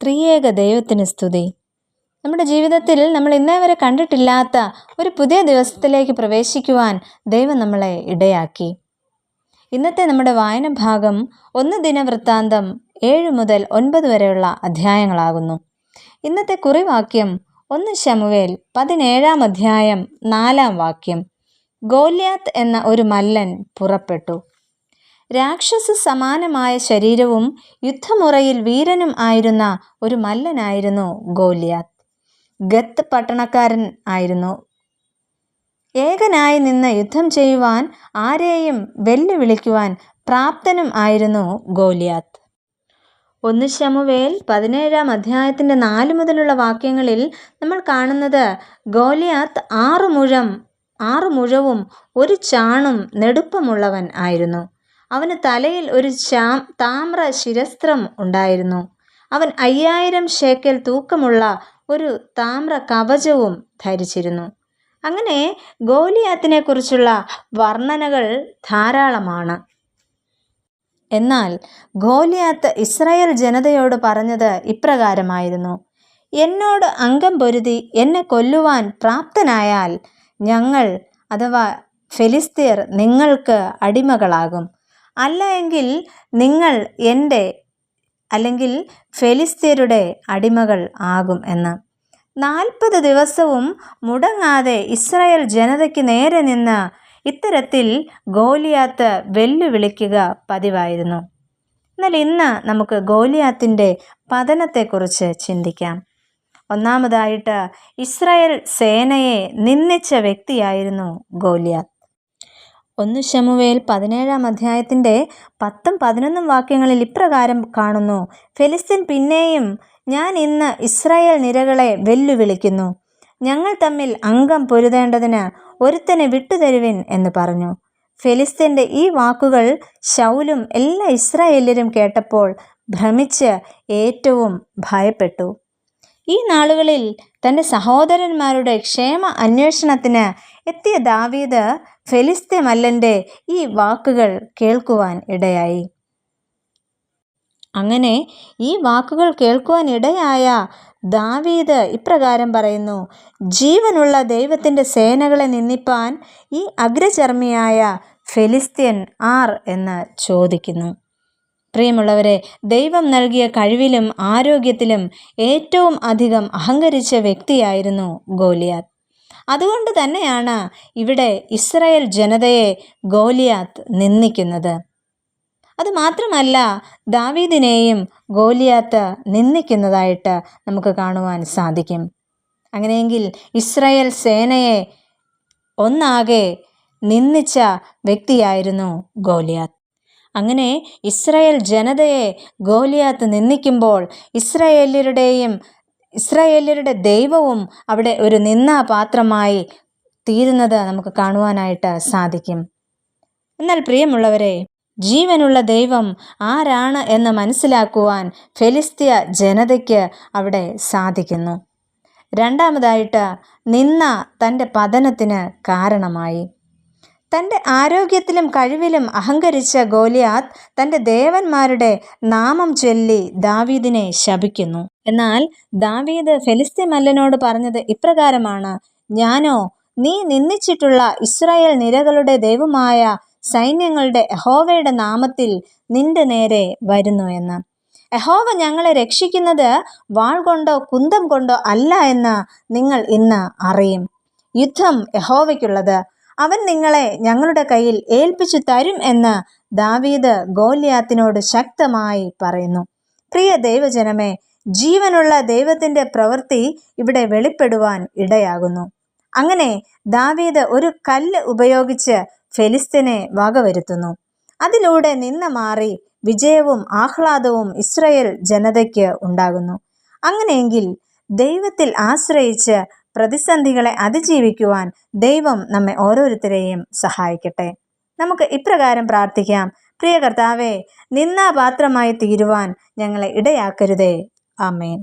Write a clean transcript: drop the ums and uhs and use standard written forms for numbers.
ത്രിയേക ദൈവത്തിന് സ്തുതി. നമ്മുടെ ജീവിതത്തിൽ നമ്മൾ ഇന്നേ വരെ കണ്ടിട്ടില്ലാത്ത ഒരു പുതിയ ദിവസത്തിലേക്ക് പ്രവേശിക്കുവാൻ ദൈവം നമ്മളെ ഇടയാക്കി. ഇന്നത്തെ നമ്മുടെ വായന ഭാഗം 1 ദിനവൃത്താന്തം 7 മുതൽ 9 വരെയുള്ള അധ്യായങ്ങളാകുന്നു. ഇന്നത്തെ കുറിവാക്യം 1 ശമൂവേൽ 17 അധ്യായം 4 വാക്യം. ഗോല്യാത്ത് എന്ന ഒരു മല്ലൻ പുറപ്പെട്ടു. രാക്ഷസ സമാനമായ ശരീരവും യുദ്ധമുറയിൽ വീരനും ആയിരുന്ന ഒരു മല്ലനായിരുന്നു ഗോല്യാത്ത്. ഗത്ത് പട്ടണക്കാരൻ ആയിരുന്നു. ഏകനായി നിന്ന് യുദ്ധം ചെയ്യുവാൻ ആരെയും വെല്ലുവിളിക്കുവാൻ പ്രാപ്തനും ആയിരുന്നു ഗോല്യാത്ത്. 1 ശമൂവേൽ 17 അധ്യായത്തിൻ്റെ 4 മുതലുള്ള വാക്യങ്ങളിൽ നമ്മൾ കാണുന്നത് ഗോല്യാത്ത് 6 മുഴവും 1 ചാണും നെടുപ്പമുള്ളവൻ ആയിരുന്നു. അവന് തലയിൽ ഒരു താമ്ര ശിരസ്ത്രം ഉണ്ടായിരുന്നു. അവൻ 5000 ശേക്കെൽ തൂക്കമുള്ള ഒരു താമ്ര കവചവും ധരിച്ചിരുന്നു. അങ്ങനെ ഗോലിയാത്തിനെ കുറിച്ചുള്ള വർണ്ണനകൾ ധാരാളമാണ്. എന്നാൽ ഗോലിയാത്ത് ഇസ്രായേൽ ജനതയോട് പറഞ്ഞത് ഇപ്രകാരമായിരുന്നു: എന്നോട് അംഗം പൊരുതി എന്നെ കൊല്ലുവാൻ പ്രാപ്തനായാൽ ഞങ്ങൾ അഥവാ ഫെലിസ്ത്യർ നിങ്ങൾക്ക് അടിമകളാകും. അല്ല എങ്കിൽ നിങ്ങൾ എൻ്റെ അല്ലെങ്കിൽ ഫെലിസ്ത്യരുടെ അടിമകൾ ആകും എന്ന്. 40 ദിവസവും മുടങ്ങാതെ ഇസ്രായേൽ ജനതയ്ക്ക് നേരെ നിന്ന് ഇത്തരത്തിൽ ഗോലിയാത്ത് വെല്ലുവിളിക്കുക പതിവായിരുന്നു. എന്നാൽ ഇന്ന് നമുക്ക് ഗോലിയാത്തിൻ്റെ പതനത്തെക്കുറിച്ച് ചിന്തിക്കാം. ഒന്നാമതായിട്ട് ഇസ്രായേൽ സേനയെ നിന്ദിച്ച വ്യക്തിയായിരുന്നു ഗോലിയാത്ത്. 1 ശമൂവേൽ 17 അധ്യായത്തിൻ്റെ 10 11 വാക്യങ്ങളിൽ ഇപ്രകാരം കാണുന്നു: ഫെലിസ്ത്യൻ പിന്നെയും, ഞാൻ ഇന്ന് ഇസ്രായേൽ നിരകളെ വെല്ലുവിളിക്കുന്നു. ഞങ്ങൾ തമ്മിൽ അംഗം പൊരുതേണ്ടതിന് ഒരുത്തനെ വിട്ടുതരുവിൻ എന്ന് പറഞ്ഞു. ഫെലിസ്ത്യൻ്റെ ഈ വാക്കുകൾ ശൗലും എല്ലാ ഇസ്രായേല്യരും കേട്ടപ്പോൾ ഭ്രമിച്ച് ഏറ്റവും ഭയപ്പെട്ടു. ഈ നാളുകളിൽ തൻ്റെ സഹോദരന്മാരുടെ ക്ഷേമ അന്വേഷണത്തിന് എത്തിയ ദാവീദ് ഫെലിസ്ത്യ മല്ലൻ്റെ ഈ വാക്കുകൾ കേൾക്കുവാൻ ഇടയായി. അങ്ങനെ ഈ വാക്കുകൾ കേൾക്കുവാൻ ഇടയായ ദാവീദ് ഇപ്രകാരം പറയുന്നു: ജീവനുള്ള ദൈവത്തിൻ്റെ സേനകളെ നിന്ദിപ്പാൻ ഈ അഗ്രചർമ്മിയായ ഫെലിസ്ത്യൻ ആർ എന്ന് ചോദിക്കുന്നു. പ്രിയമുള്ളവരെ, ദൈവം നൽകിയ കഴിവിലും ആരോഗ്യത്തിലും ഏറ്റവും അധികം അഹങ്കരിച്ച വ്യക്തിയായിരുന്നു ഗോലിയാത്ത്. അതുകൊണ്ട് തന്നെയാണ് ഇവിടെ ഇസ്രായേൽ ജനതയെ ഗോലിയാത്ത് നിന്ദിക്കുന്നത്. അതുമാത്രമല്ല, ദാവീദിനെയും ഗോലിയാത്ത് നിന്ദിക്കുന്നതായിട്ട് നമുക്ക് കാണുവാൻ സാധിക്കും. അങ്ങനെയെങ്കിൽ ഇസ്രായേൽ സേനയെ ഒന്നാകെ നിന്ദിച്ച വ്യക്തിയായിരുന്നു ഗോലിയാത്ത്. അങ്ങനെ ഇസ്രായേൽ ജനതയെ ഗോലിയാത്ത് നിന്ദിക്കുമ്പോൾ ഇസ്രായേല്യരുടെ ദൈവവും അവിടെ ഒരു നിന്ദാപാത്രമായി തീരുന്നത് നമുക്ക് കാണുവാനായിട്ട് സാധിക്കും. എന്നാൽ പ്രിയമുള്ളവരെ, ജീവനുള്ള ദൈവം ആരാണ് എന്ന് മനസ്സിലാക്കുവാൻ ഫെലിസ്ത്യ ജനതയ്ക്ക് അവിടെ സാധിക്കുന്നു. രണ്ടാമതായിട്ട്, നിന്ദ തൻ്റെ പതനത്തിന് കാരണമായി. തൻ്റെ ആരോഗ്യത്തിലും കഴിവിലും അഹങ്കരിച്ച ഗോലിയാത്ത് തൻ്റെ ദേവന്മാരുടെ നാമം ചൊല്ലി ദാവീദിനെ ശപിക്കുന്നു. എന്നാൽ ദാവീദ് ഫെലിസ്ത്യ മല്ലനോട് പറഞ്ഞത് ഇപ്രകാരമാണ്: ഞാനോ നീ നിന്ദിച്ചിട്ടുള്ള ഇസ്രായേൽ നിരകളുടെ ദൈവമായ സൈന്യങ്ങളുടെ യഹോവയുടെ നാമത്തിൽ നിന്റെ നേരെ വരുന്നു എന്ന്. യഹോവ ഞങ്ങളെ രക്ഷിക്കുന്നത് വാൾ കൊണ്ടോ കുന്തം കൊണ്ടോ അല്ല എന്ന് നിങ്ങൾ ഇന്ന് അറിയും. യുദ്ധം യഹോവയ്ക്കുള്ളത്, അവൻ നിങ്ങളെ ഞങ്ങളുടെ കയ്യിൽ ഏൽപ്പിച്ചു തരും എന്ന് ദാവീദ് ഗോലിയാത്തിനോട് ശക്തമായി പറയുന്നു. പ്രിയ ദൈവജനമേ, ജീവനുള്ള ദൈവത്തിൻ്റെ പ്രവൃത്തി ഇവിടെ വെളിപ്പെടുവാൻ ഇടയാകുന്നു. അങ്ങനെ ദാവീദ് ഒരു കല്ല് ഉപയോഗിച്ച് ഫെലിസ്ത്യനെ വകവരുത്തുന്നു. അതിലൂടെ നിന്ന മാറി വിജയവും ആഹ്ലാദവും ഇസ്രായേൽ ജനതയ്ക്ക് ഉണ്ടാകുന്നു. അങ്ങനെയെങ്കിൽ ദൈവത്തിൽ ആശ്രയിച്ച് പ്രതിസന്ധികളെ അതിജീവിക്കുവാൻ ദൈവം നമ്മെ ഓരോരുത്തരെയും സഹായിക്കട്ടെ. നമുക്ക് ഇപ്രകാരം പ്രാർത്ഥിക്കാം: പ്രിയ കർത്താവേ, നിന്ദാപാത്രമായി തീരുവാൻ ഞങ്ങളെ ഇടയാക്കരുതേ. ആമേൻ.